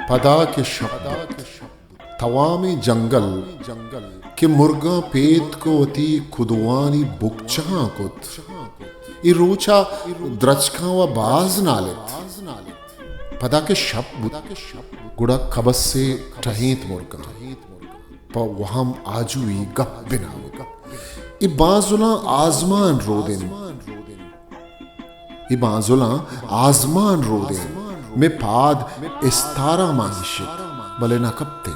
पदा के शब्द तवामी जंगल के मुर्गा पेत को अति खुदवानी बुकचा कुत ई रोचा द्रचका व बाज नालित पदा के शब्द गुड़ा खबस से टहीत मुर्गा प वहम आजुई गप्पिना ई बाजुला आजमान रोदिन ई बाजुला आजमान रोदिन में पाद इस्तारा मानिशित भले न कपते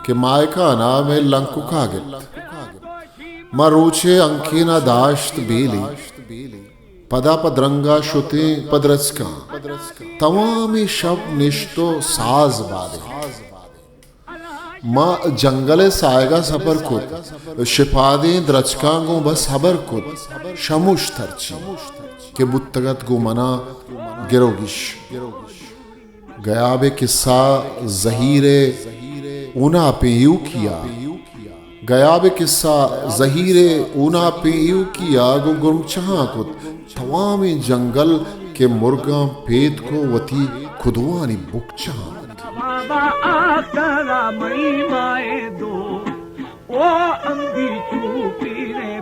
के मायका ना में लंकुका गित मरोचे अंकीना दाश्त बेली पदा पदरंगा शुते पदरचका तवामी शब निश्तो साज बादे माँ जंगले सायगा सबर कुत शिपादे द्रचका गो बस हबर कुत शमुश थरची के बुत्तगत गो मना गिरोगिश गया बे किस्सा जहीरे ऊना पे यू किया गया बे किस्सा जहीरे ऊना पे यू किया गो गुरमचहा कुत तवामी जंगल के मुर्गा पेट को वती खुदवानी बुकचा बाबा आकरा मई माए दो ओ अंधी चूपी रे